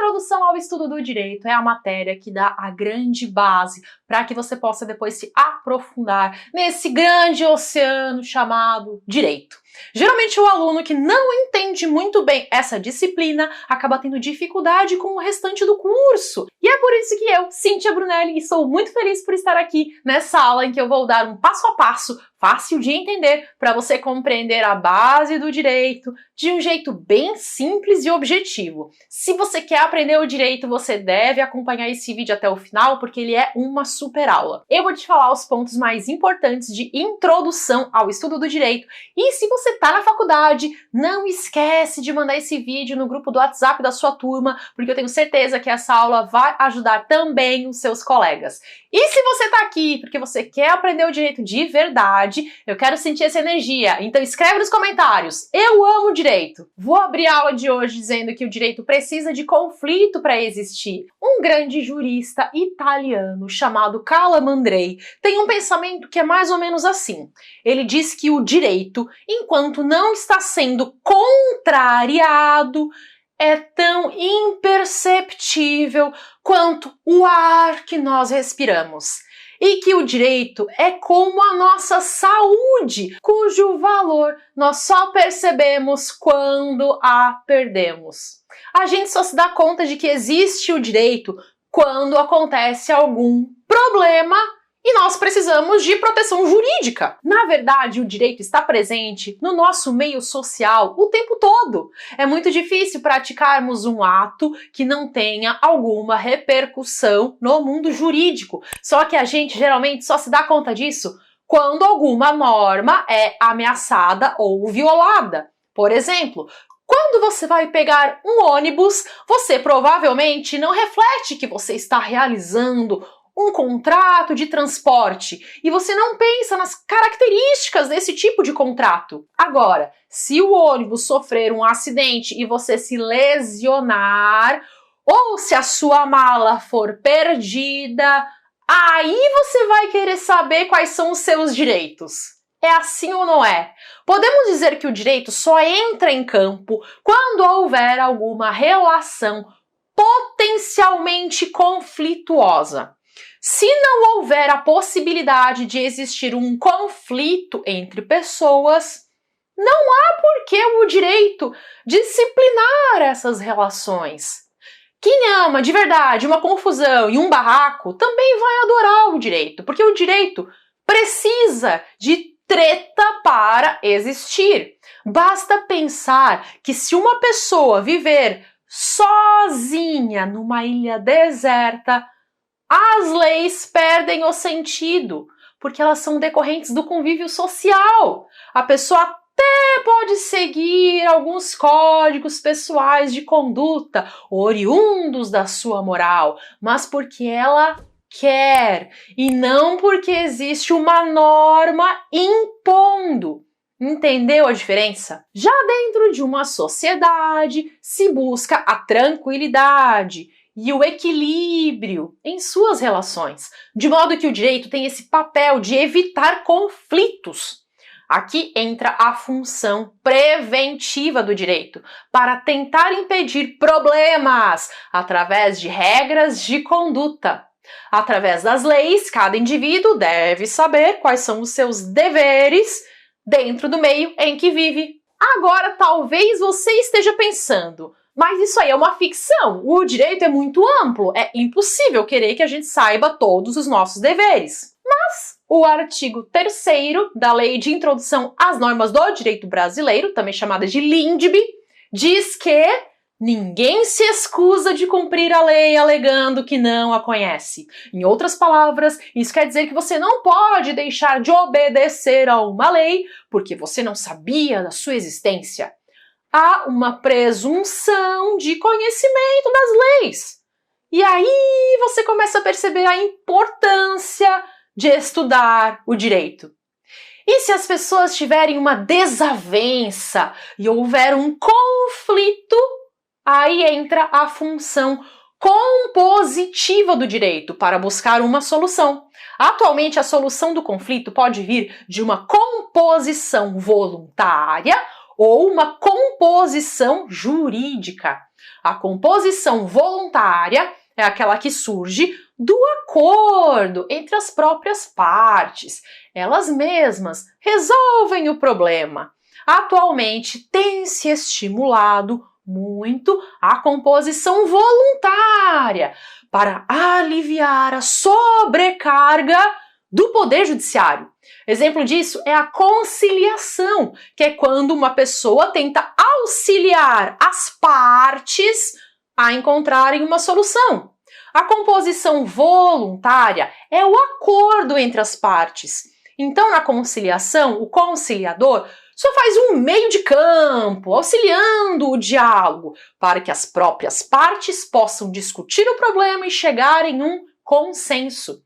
Introdução ao Estudo do Direito é a matéria que dá a grande base para que você possa depois se aprofundar nesse grande oceano chamado direito. Geralmente o aluno que não entende muito bem essa disciplina acaba tendo dificuldade com o restante do curso. E é por isso que eu, Cíntia Brunelli, estou muito feliz por estar aqui nessa aula em que eu vou dar um passo a passo fácil de entender para você compreender a base do direito de um jeito bem simples e objetivo. Se você quer aprender o direito, você deve acompanhar esse vídeo até o final porque ele é uma super aula. Eu vou te falar os pontos mais importantes de introdução ao estudo do direito e se você está na faculdade, não esquece de mandar esse vídeo no grupo do WhatsApp da sua turma, porque eu tenho certeza que essa aula vai ajudar também os seus colegas. E se você está aqui porque você quer aprender o direito de verdade, eu quero sentir essa energia, então escreve nos comentários, eu amo direito. Vou abrir a aula de hoje dizendo que o direito precisa de conflito para existir. Um grande jurista italiano chamado Calamandrei tem um pensamento que é mais ou menos assim. Ele diz que o direito, enquanto não está sendo contrariado, é tão imperceptível quanto o ar que nós respiramos. E que o direito é como a nossa saúde, cujo valor nós só percebemos quando a perdemos. A gente só se dá conta de que existe o direito quando acontece algum problema e nós precisamos de proteção jurídica. Na verdade, o direito está presente no nosso meio social o tempo todo. É muito difícil praticarmos um ato que não tenha alguma repercussão no mundo jurídico. Só que a gente geralmente só se dá conta disso quando alguma norma é ameaçada ou violada. Por exemplo, quando você vai pegar um ônibus, você provavelmente não reflete que você está realizando um contrato de transporte e você não pensa nas características desse tipo de contrato. Agora, se o ônibus sofrer um acidente e você se lesionar, ou se a sua mala for perdida, aí você vai querer saber quais são os seus direitos. É assim ou não é? Podemos dizer que o direito só entra em campo quando houver alguma relação potencialmente conflituosa. Se não houver a possibilidade de existir um conflito entre pessoas, não há por que o direito disciplinar essas relações. Quem ama de verdade uma confusão e um barraco também vai adorar o direito, porque o direito precisa de treta para existir. Basta pensar que se uma pessoa viver sozinha numa ilha deserta, as leis perdem o sentido, porque elas são decorrentes do convívio social. A pessoa até pode seguir alguns códigos pessoais de conduta, oriundos da sua moral, mas porque ela quer, e não porque existe uma norma impondo. Entendeu a diferença? Já dentro de uma sociedade, se busca a tranquilidade e o equilíbrio em suas relações, de modo que o direito tem esse papel de evitar conflitos. Aqui entra a função preventiva do direito, para tentar impedir problemas através de regras de conduta. Através das leis, cada indivíduo deve saber quais são os seus deveres dentro do meio em que vive. Agora, talvez você esteja pensando, mas isso aí é uma ficção, o direito é muito amplo, é impossível querer que a gente saiba todos os nossos deveres. Mas o artigo 3º da Lei de Introdução às Normas do Direito Brasileiro, também chamada de LINDB, diz que ninguém se excusa de cumprir a lei alegando que não a conhece. Em outras palavras, isso quer dizer que você não pode deixar de obedecer a uma lei porque você não sabia da sua existência. Há uma presunção de conhecimento das leis. E aí você começa a perceber a importância de estudar o direito. E se as pessoas tiverem uma desavença e houver um conflito, aí entra a função compositiva do direito para buscar uma solução. Atualmente, a solução do conflito pode vir de uma composição voluntária ou uma composição jurídica. A composição voluntária é aquela que surge do acordo entre as próprias partes. Elas mesmas resolvem o problema. Atualmente tem se estimulado muito a composição voluntária para aliviar a sobrecarga do Poder Judiciário. Exemplo disso é a conciliação, que é quando uma pessoa tenta auxiliar as partes a encontrarem uma solução. A composição voluntária é o acordo entre as partes. Então, na conciliação, o conciliador só faz um meio de campo, auxiliando o diálogo, para que as próprias partes possam discutir o problema e chegar em um consenso.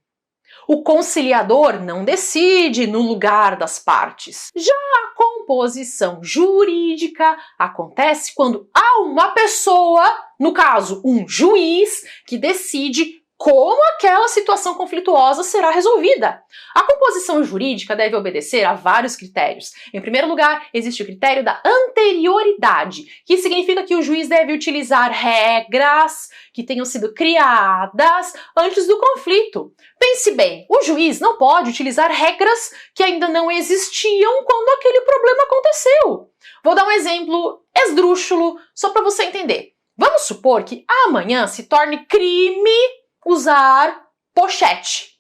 O conciliador não decide no lugar das partes. Já a composição jurídica acontece quando há uma pessoa, no caso um juiz, que decide como aquela situação conflituosa será resolvida. A composição jurídica deve obedecer a vários critérios. Em primeiro lugar, existe o critério da anterioridade, que significa que o juiz deve utilizar regras que tenham sido criadas antes do conflito. Pense bem, o juiz não pode utilizar regras que ainda não existiam quando aquele problema aconteceu. Vou dar um exemplo esdrúxulo só para você entender. Vamos supor que amanhã se torne crime usar pochete.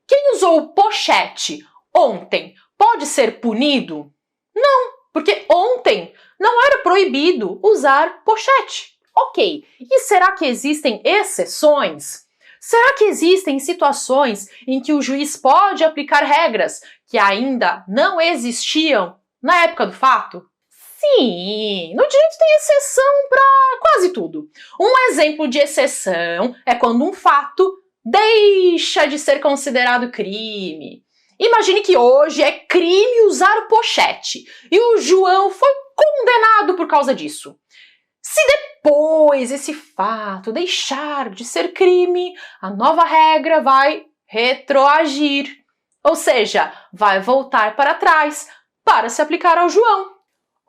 Quem usou pochete ontem pode ser punido? Não, porque ontem não era proibido usar pochete. Ok, e será que existem exceções? Será que existem situações em que o juiz pode aplicar regras que ainda não existiam na época do fato? Sim, no direito tem exceção para quase tudo. Um exemplo de exceção é quando um fato deixa de ser considerado crime. Imagine que hoje é crime usar pochete e o João foi condenado por causa disso. Se depois esse fato deixar de ser crime, a nova regra vai retroagir, ou seja, vai voltar para trás para se aplicar ao João.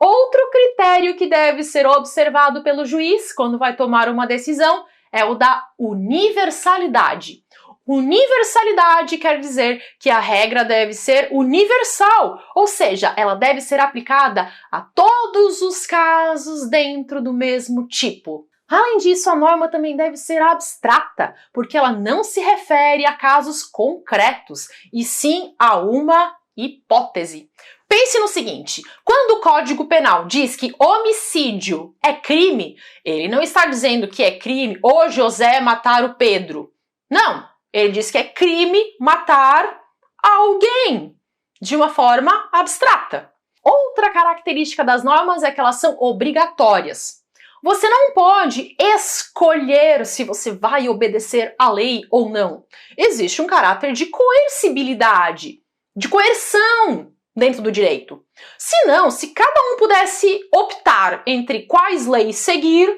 Outro critério que deve ser observado pelo juiz quando vai tomar uma decisão é o da universalidade. Universalidade quer dizer que a regra deve ser universal, ou seja, ela deve ser aplicada a todos os casos dentro do mesmo tipo. Além disso, a norma também deve ser abstrata, porque ela não se refere a casos concretos, e sim a uma hipótese. Pense no seguinte, quando o Código Penal diz que homicídio é crime, ele não está dizendo que é crime o José matar o Pedro. Não, ele diz que é crime matar alguém de uma forma abstrata. Outra característica das normas é que elas são obrigatórias. Você não pode escolher se você vai obedecer à lei ou não. Existe um caráter de coercibilidade, de coerção dentro do direito. Se não, se cada um pudesse optar entre quais leis seguir,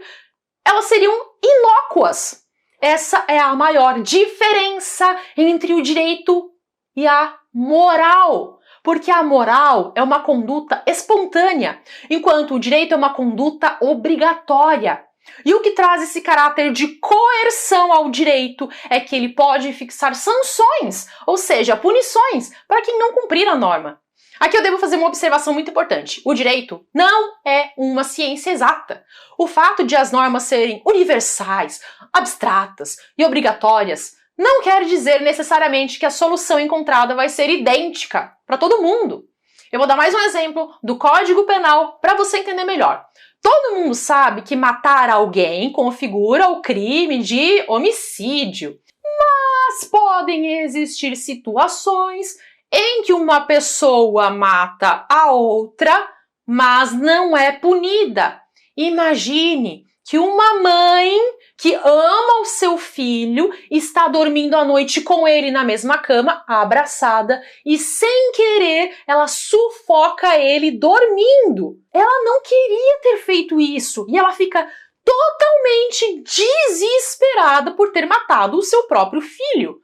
elas seriam inócuas. Essa é a maior diferença entre o direito e a moral. Porque a moral é uma conduta espontânea, enquanto o direito é uma conduta obrigatória. E o que traz esse caráter de coerção ao direito é que ele pode fixar sanções, ou seja, punições, para quem não cumprir a norma. Aqui eu devo fazer uma observação muito importante. O direito não é uma ciência exata. O fato de as normas serem universais, abstratas e obrigatórias não quer dizer necessariamente que a solução encontrada vai ser idêntica para todo mundo. Eu vou dar mais um exemplo do Código Penal para você entender melhor. Todo mundo sabe que matar alguém configura o crime de homicídio, mas podem existir situações em que uma pessoa mata a outra, mas não é punida. Imagine que uma mãe que ama o seu filho está dormindo à noite com ele na mesma cama, abraçada, e sem querer ela sufoca ele dormindo. Ela não queria ter feito isso e ela fica totalmente desesperada por ter matado o seu próprio filho.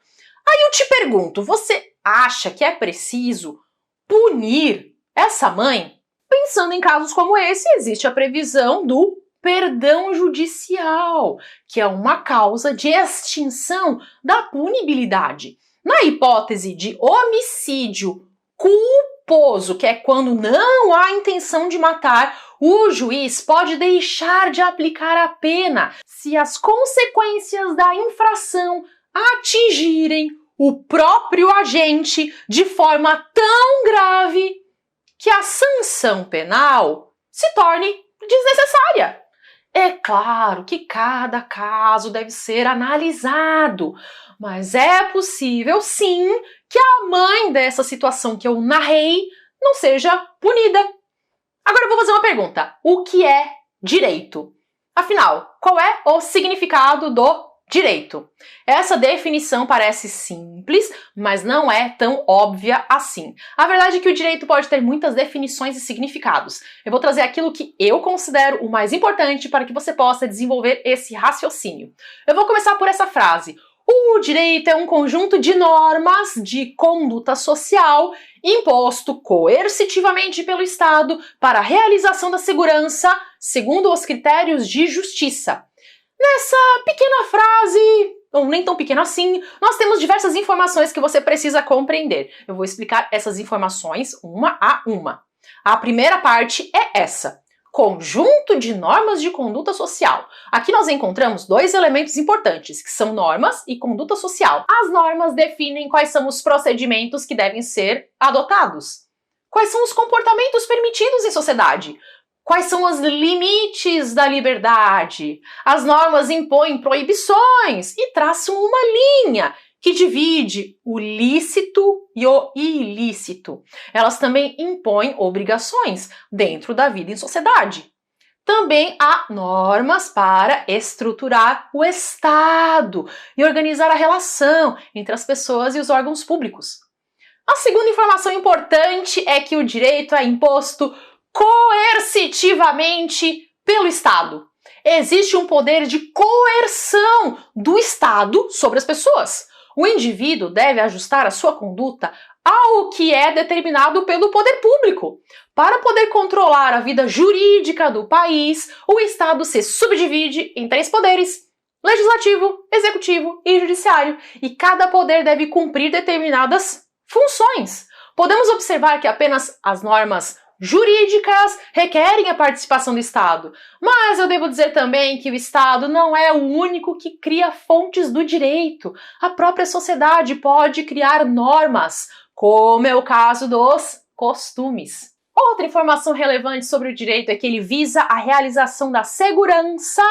Aí eu te pergunto, você acha que é preciso punir essa mãe? Pensando em casos como esse, existe a previsão do perdão judicial, que é uma causa de extinção da punibilidade. Na hipótese de homicídio culposo, que é quando não há intenção de matar, o juiz pode deixar de aplicar a pena se as consequências da infração atingirem o próprio agente de forma tão grave que a sanção penal se torne desnecessária. É claro que cada caso deve ser analisado, mas é possível sim que a mãe dessa situação que eu narrei não seja punida. Agora eu vou fazer uma pergunta. O que é direito? Afinal, qual é o significado do direito? Essa definição parece simples, mas não é tão óbvia assim. A verdade é que o direito pode ter muitas definições e significados. Eu vou trazer aquilo que eu considero o mais importante para que você possa desenvolver esse raciocínio. Eu vou começar por essa frase. O direito é um conjunto de normas de conduta social imposto coercitivamente pelo Estado para a realização da segurança segundo os critérios de justiça. Nessa pequena frase, ou nem tão pequena assim, nós temos diversas informações que você precisa compreender. Eu vou explicar essas informações uma a uma. A primeira parte é essa. Conjunto de normas de conduta social. Aqui nós encontramos dois elementos importantes, que são normas e conduta social. As normas definem quais são os procedimentos que devem ser adotados. Quais são os comportamentos permitidos em sociedade? Quais são os limites da liberdade? As normas impõem proibições e traçam uma linha que divide o lícito e o ilícito. Elas também impõem obrigações dentro da vida em sociedade. Também há normas para estruturar o Estado e organizar a relação entre as pessoas e os órgãos públicos. A segunda informação importante é que o direito é imposto coercitivamente pelo Estado. Existe um poder de coerção do Estado sobre as pessoas. O indivíduo deve ajustar a sua conduta ao que é determinado pelo poder público. Para poder controlar a vida jurídica do país, o Estado se subdivide em 3 poderes: legislativo, executivo e judiciário, e cada poder deve cumprir determinadas funções. Podemos observar que apenas as normas jurídicas requerem a participação do Estado, mas eu devo dizer também que o Estado não é o único que cria fontes do direito. A própria sociedade pode criar normas, como é o caso dos costumes. Outra informação relevante sobre o direito é que ele visa a realização da segurança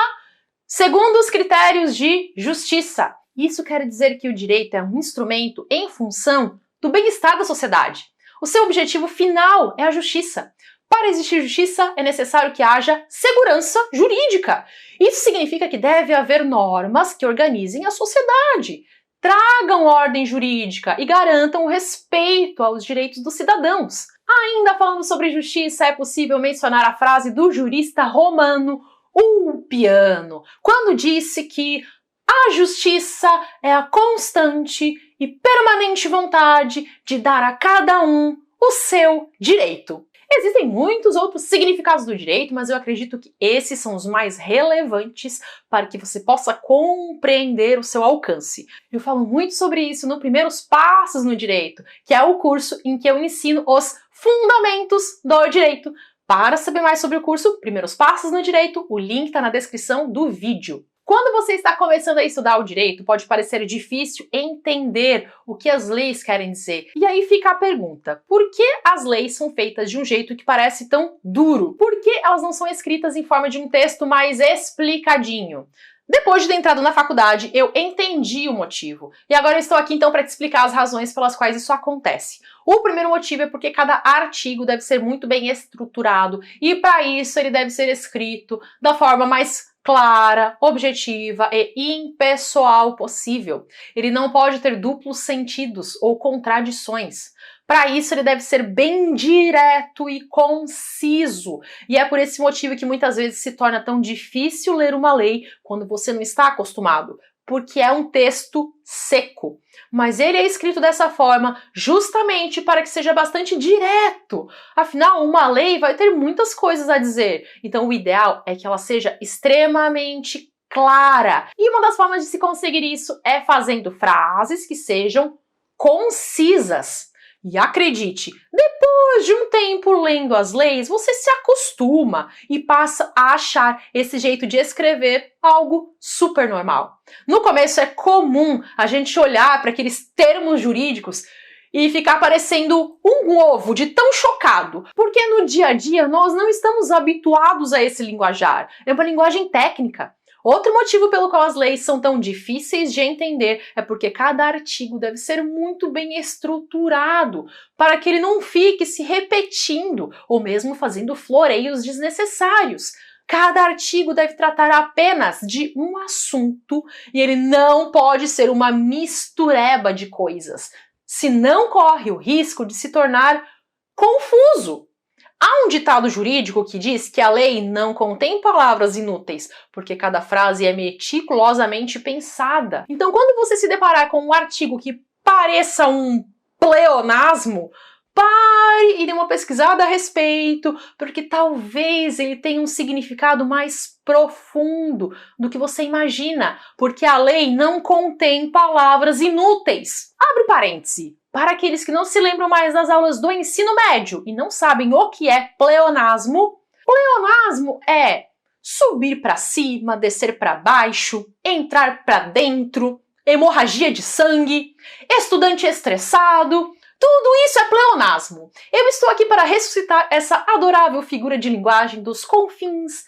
segundo os critérios de justiça. Isso quer dizer que o direito é um instrumento em função do bem-estar da sociedade. O seu objetivo final é a justiça. Para existir justiça, é necessário que haja segurança jurídica. Isso significa que deve haver normas que organizem a sociedade, tragam ordem jurídica e garantam o respeito aos direitos dos cidadãos. Ainda falando sobre justiça, é possível mencionar a frase do jurista romano Ulpiano, quando disse que a justiça é a constante e permanente vontade de dar a cada um o seu direito. Existem muitos outros significados do direito, mas eu acredito que esses são os mais relevantes para que você possa compreender o seu alcance. Eu falo muito sobre isso no Primeiros Passos no Direito, que é o curso em que eu ensino os fundamentos do direito. Para saber mais sobre o curso Primeiros Passos no Direito, o link está na descrição do vídeo. Quando você está começando a estudar o direito, pode parecer difícil entender o que as leis querem dizer. E aí fica a pergunta: por que as leis são feitas de um jeito que parece tão duro? Por que elas não são escritas em forma de um texto mais explicadinho? Depois de ter entrado na faculdade, eu entendi o motivo. E agora eu estou aqui então para te explicar as razões pelas quais isso acontece. O primeiro motivo é porque cada artigo deve ser muito bem estruturado e para isso ele deve ser escrito da forma mais clara, objetiva e impessoal possível. Ele não pode ter duplos sentidos ou contradições. Para isso, ele deve ser bem direto e conciso. E é por esse motivo que muitas vezes se torna tão difícil ler uma lei quando você não está acostumado, porque é um texto seco. Mas ele é escrito dessa forma justamente para que seja bastante direto. Afinal, uma lei vai ter muitas coisas a dizer. Então, o ideal é que ela seja extremamente clara. E uma das formas de se conseguir isso é fazendo frases que sejam concisas. E acredite, depois de um tempo lendo as leis, você se acostuma e passa a achar esse jeito de escrever algo super normal. No começo é comum a gente olhar para aqueles termos jurídicos e ficar parecendo um ovo de tão chocado, porque no dia a dia nós não estamos habituados a esse linguajar. É uma linguagem técnica. Outro motivo pelo qual as leis são tão difíceis de entender é porque cada artigo deve ser muito bem estruturado para que ele não fique se repetindo ou mesmo fazendo floreios desnecessários. Cada artigo deve tratar apenas de um assunto e ele não pode ser uma mistureba de coisas, senão corre o risco de se tornar confuso. Há um ditado jurídico que diz que a lei não contém palavras inúteis, porque cada frase é meticulosamente pensada. Então, quando você se deparar com um artigo que pareça um pleonasmo, pare e dê uma pesquisada a respeito, porque talvez ele tenha um significado mais profundo do que você imagina, porque a lei não contém palavras inúteis. Abre parêntese. Para aqueles que não se lembram mais das aulas do ensino médio e não sabem o que é pleonasmo, pleonasmo é subir para cima, descer para baixo, entrar para dentro, hemorragia de sangue, estudante estressado. Tudo isso é pleonasmo. Eu estou aqui para ressuscitar essa adorável figura de linguagem dos confins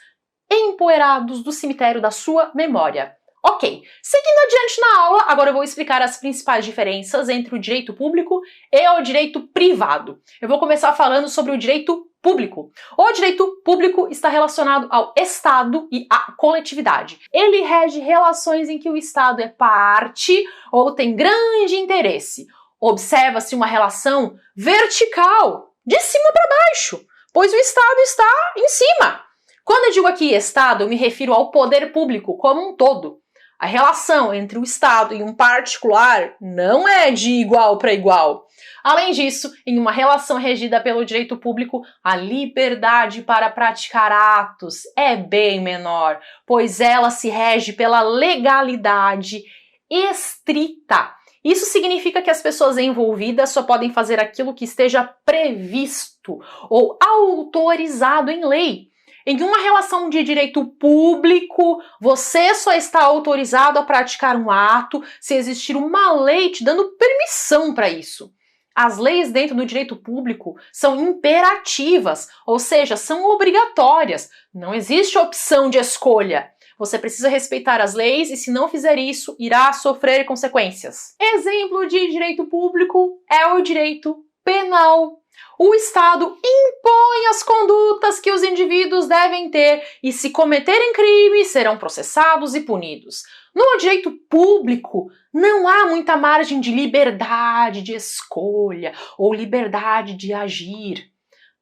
empoeirados do cemitério da sua memória. Ok, seguindo adiante na aula, agora eu vou explicar as principais diferenças entre o direito público e o direito privado. Eu vou começar falando sobre o direito público. O direito público está relacionado ao Estado e à coletividade. Ele rege relações em que o Estado é parte ou tem grande interesse. Observa-se uma relação vertical, de cima para baixo, pois o Estado está em cima. Quando eu digo aqui Estado, eu me refiro ao poder público como um todo. A relação entre o Estado e um particular não é de igual para igual. Além disso, em uma relação regida pelo direito público, a liberdade para praticar atos é bem menor, pois ela se rege pela legalidade estrita. Isso significa que as pessoas envolvidas só podem fazer aquilo que esteja previsto ou autorizado em lei. Em uma relação de direito público, você só está autorizado a praticar um ato se existir uma lei te dando permissão para isso. As leis dentro do direito público são imperativas, ou seja, são obrigatórias. Não existe opção de escolha. Você precisa respeitar as leis e, se não fizer isso, irá sofrer consequências. Exemplo de direito público é o direito penal. O Estado impõe as condutas que os indivíduos devem ter e, se cometerem crime, serão processados e punidos. No direito público, não há muita margem de liberdade de escolha ou liberdade de agir.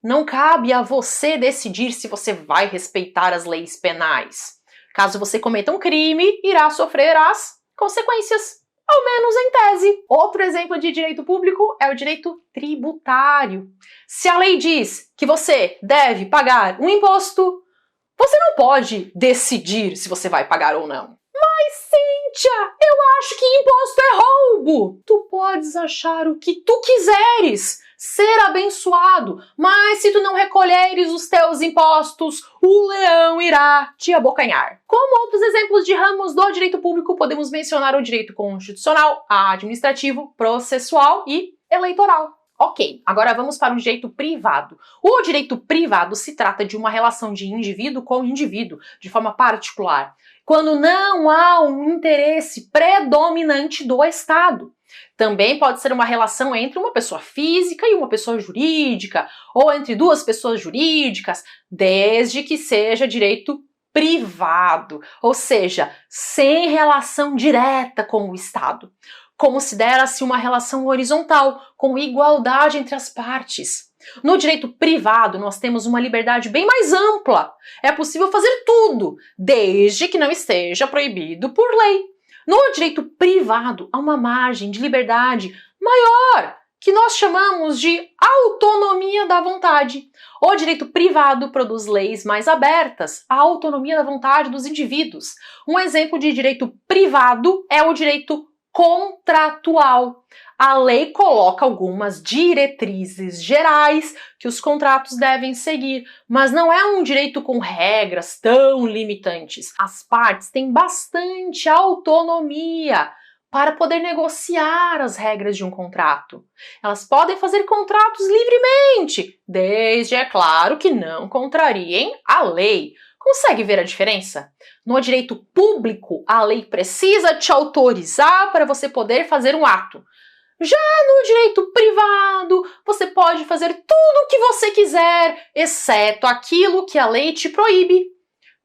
Não cabe a você decidir se você vai respeitar as leis penais. Caso você cometa um crime, irá sofrer as consequências. Ao menos em tese. Outro exemplo de direito público é o direito tributário. Se a lei diz que você deve pagar um imposto, você não pode decidir se você vai pagar ou não. Mas, Cíntia, eu acho que imposto é roubo. Tu podes achar o que tu quiseres, ser abençoado, mas se tu não recolheres os teus impostos, o leão irá te abocanhar. Como outros exemplos de ramos do direito público, podemos mencionar o direito constitucional, administrativo, processual e eleitoral. Ok, agora vamos para o direito privado. O direito privado se trata de uma relação de indivíduo com indivíduo, de forma particular, quando não há um interesse predominante do Estado. Também pode ser uma relação entre uma pessoa física e uma pessoa jurídica, ou entre duas pessoas jurídicas, desde que seja direito privado, ou seja, sem relação direta com o Estado. Considera-se uma relação horizontal, com igualdade entre as partes. No direito privado, nós temos uma liberdade bem mais ampla. É possível fazer tudo, desde que não esteja proibido por lei. No direito privado, há uma margem de liberdade maior, que nós chamamos de autonomia da vontade. O direito privado produz leis mais abertas à autonomia da vontade dos indivíduos. Um exemplo de direito privado é o direito contratual. A lei coloca algumas diretrizes gerais que os contratos devem seguir, mas não é um direito com regras tão limitantes. As partes têm bastante autonomia para poder negociar as regras de um contrato. Elas podem fazer contratos livremente, desde, é claro, que não contrariem a lei. Consegue ver a diferença? No direito público, a lei precisa te autorizar para você poder fazer um ato. Já no direito privado, você pode fazer tudo o que você quiser, exceto aquilo que a lei te proíbe.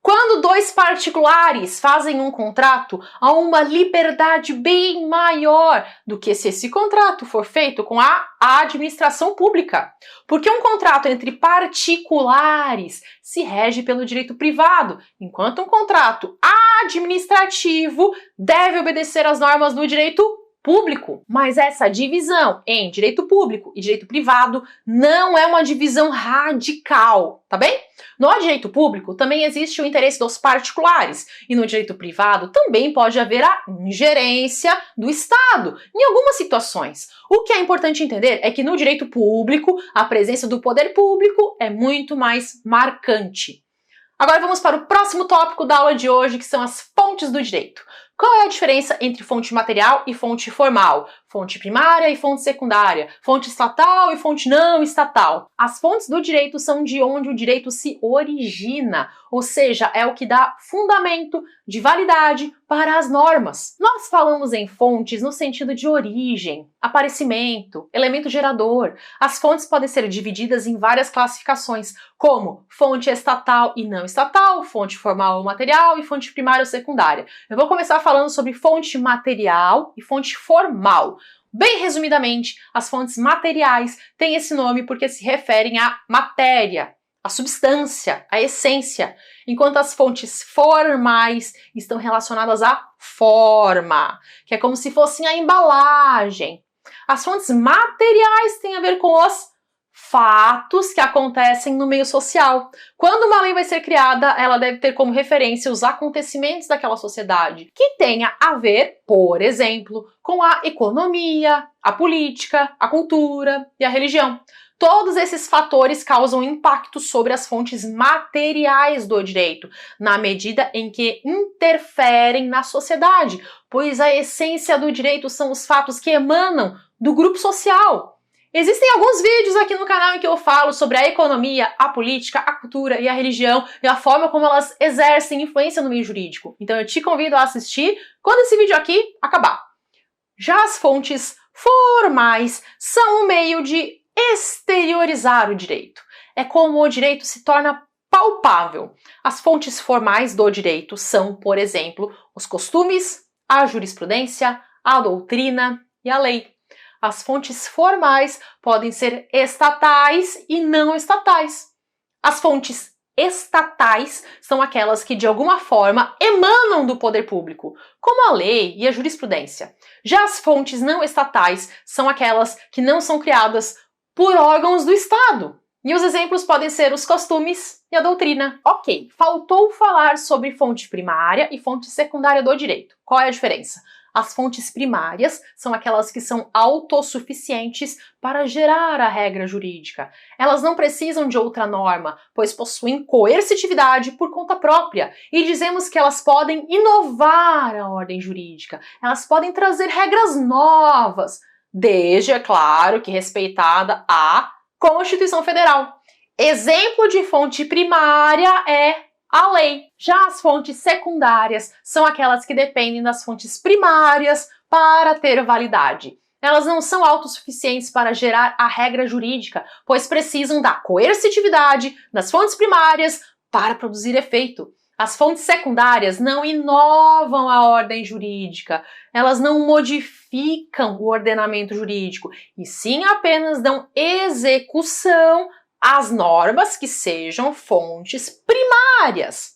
Quando dois particulares fazem um contrato, há uma liberdade bem maior do que se esse contrato for feito com a administração pública. Porque um contrato entre particulares se rege pelo direito privado, enquanto um contrato administrativo deve obedecer às normas do direito público. Mas essa divisão em direito público e direito privado não é uma divisão radical, tá bem? No direito público também existe o interesse dos particulares e no direito privado também pode haver a ingerência do Estado em algumas situações. O que é importante entender é que no direito público a presença do poder público é muito mais marcante. Agora vamos para o próximo tópico da aula de hoje, que são as fontes do direito. Qual é a diferença entre fonte material e fonte formal? Fonte primária e fonte secundária? Fonte estatal e fonte não estatal? As fontes do direito são de onde o direito se origina, ou seja, é o que dá fundamento de validade para as normas. Nós falamos em fontes no sentido de origem, aparecimento, elemento gerador. As fontes podem ser divididas em várias classificações, como fonte estatal e não estatal, fonte formal ou material e fonte primária ou secundária. Eu vou começar falando sobre fonte material e fonte formal. Bem resumidamente, as fontes materiais têm esse nome porque se referem à matéria, à substância, à essência, enquanto as fontes formais estão relacionadas à forma, que é como se fossem a embalagem. As fontes materiais têm a ver com os fatos que acontecem no meio social. Quando uma lei vai ser criada, ela deve ter como referência os acontecimentos daquela sociedade, que tenha a ver, por exemplo, com a economia, a política, a cultura e a religião. Todos esses fatores causam impacto sobre as fontes materiais do direito, na medida em que interferem na sociedade, pois a essência do direito são os fatos que emanam do grupo social. Existem alguns vídeos aqui no canal em que eu falo sobre a economia, a política, a cultura e a religião e a forma como elas exercem influência no meio jurídico. Então eu te convido a assistir quando esse vídeo aqui acabar. Já as fontes formais são um meio de exteriorizar o direito. É como o direito se torna palpável. As fontes formais do direito são, por exemplo, os costumes, a jurisprudência, a doutrina e a lei. As fontes formais podem ser estatais e não estatais. As fontes estatais são aquelas que, de alguma forma, emanam do poder público, como a lei e a jurisprudência. Já as fontes não estatais são aquelas que não são criadas por órgãos do Estado. E os exemplos podem ser os costumes e a doutrina. Ok, faltou falar sobre fonte primária e fonte secundária do direito. Qual é a diferença? As fontes primárias são aquelas que são autossuficientes para gerar a regra jurídica. Elas não precisam de outra norma, pois possuem coercitividade por conta própria. E dizemos que elas podem inovar a ordem jurídica. Elas podem trazer regras novas, desde, é claro, que respeitada a Constituição Federal. Exemplo de fonte primária é a lei. Já as fontes secundárias são aquelas que dependem das fontes primárias para ter validade. Elas não são autossuficientes para gerar a regra jurídica, pois precisam da coercitividade das fontes primárias para produzir efeito. As fontes secundárias não inovam a ordem jurídica, elas não modificam o ordenamento jurídico, e sim apenas dão execução às normas que sejam fontes primárias.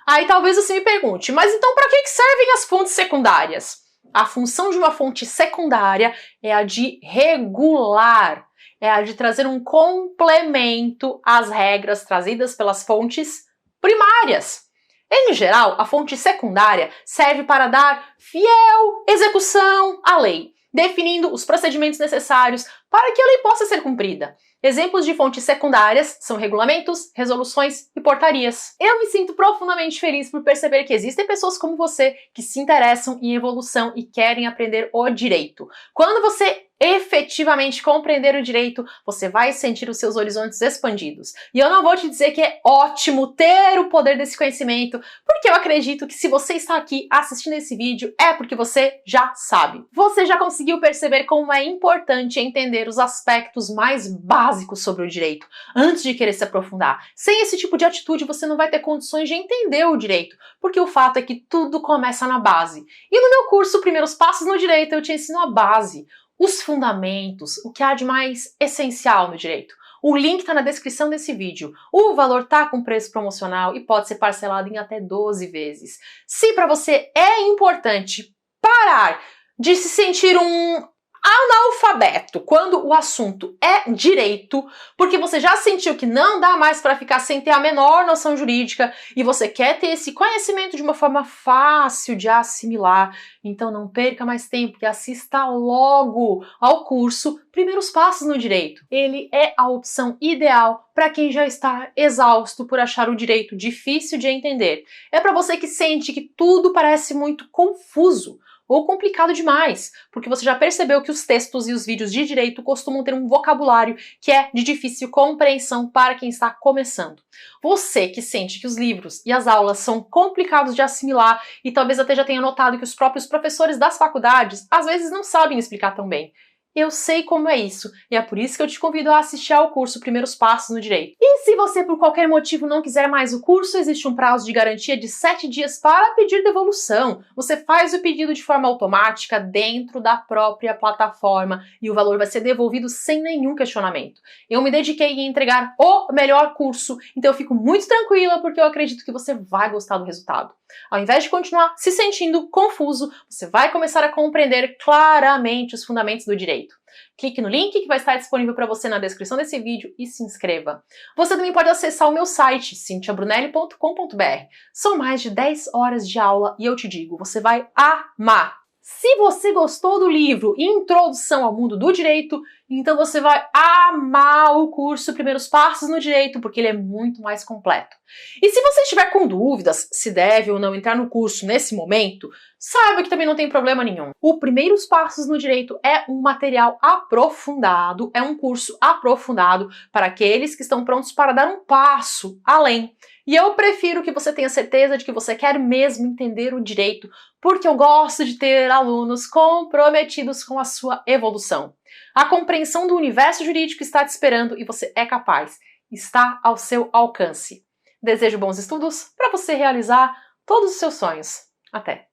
Aí talvez você me pergunte, mas então para que servem as fontes secundárias? A função de uma fonte secundária é a de regular, é a de trazer um complemento às regras trazidas pelas fontes primárias. Em geral, a fonte secundária serve para dar fiel execução à lei, definindo os procedimentos necessários para que a lei possa ser cumprida. Exemplos de fontes secundárias são regulamentos, resoluções e portarias. Eu me sinto profundamente feliz por perceber que existem pessoas como você que se interessam em evolução e querem aprender o direito. Quando você efetivamente compreender o direito, você vai sentir os seus horizontes expandidos. E eu não vou te dizer que é ótimo ter o poder desse conhecimento, porque eu acredito que se você está aqui assistindo esse vídeo é porque você já sabe. Você já conseguiu perceber como é importante entender os aspectos mais básicos sobre o direito, antes de querer se aprofundar. Sem esse tipo de atitude, você não vai ter condições de entender o direito, porque o fato é que tudo começa na base. E no meu curso Primeiros Passos no Direito, eu te ensino a base, os fundamentos, o que há de mais essencial no direito. O link está na descrição desse vídeo. O valor está com preço promocional e pode ser parcelado em até 12 vezes. Se para você é importante parar de se sentir um analfabeto quando o assunto é direito, porque você já sentiu que não dá mais para ficar sem ter a menor noção jurídica e você quer ter esse conhecimento de uma forma fácil de assimilar, então não perca mais tempo e assista logo ao curso Primeiros Passos no Direito. Ele é a opção ideal para quem já está exausto por achar o direito difícil de entender. É para você que sente que tudo parece muito confuso ou complicado demais, porque você já percebeu que os textos e os vídeos de direito costumam ter um vocabulário que é de difícil compreensão para quem está começando. Você que sente que os livros e as aulas são complicados de assimilar e talvez até já tenha notado que os próprios professores das faculdades às vezes não sabem explicar tão bem. Eu sei como é isso, e é por isso que eu te convido a assistir ao curso Primeiros Passos no Direito. E se você por qualquer motivo não quiser mais o curso, existe um prazo de garantia de 7 dias para pedir devolução. Você faz o pedido de forma automática dentro da própria plataforma e o valor vai ser devolvido sem nenhum questionamento. Eu me dediquei em entregar o melhor curso, então eu fico muito tranquila porque eu acredito que você vai gostar do resultado. Ao invés de continuar se sentindo confuso, você vai começar a compreender claramente os fundamentos do direito. Clique no link que vai estar disponível para você na descrição desse vídeo e se inscreva. Você também pode acessar o meu site, cintiabrunelli.com.br. São mais de 10 horas de aula e eu te digo, você vai amar! Se você gostou do livro Introdução ao Mundo do Direito, então você vai amar o curso Primeiros Passos no Direito, porque ele é muito mais completo. E se você estiver com dúvidas se deve ou não entrar no curso nesse momento, saiba que também não tem problema nenhum. O Primeiros Passos no Direito é um material aprofundado, é um curso aprofundado para aqueles que estão prontos para dar um passo além. E eu prefiro que você tenha certeza de que você quer mesmo entender o direito, porque eu gosto de ter alunos comprometidos com a sua evolução. A compreensão do universo jurídico está te esperando e você é capaz, está ao seu alcance. Desejo bons estudos para você realizar todos os seus sonhos. Até!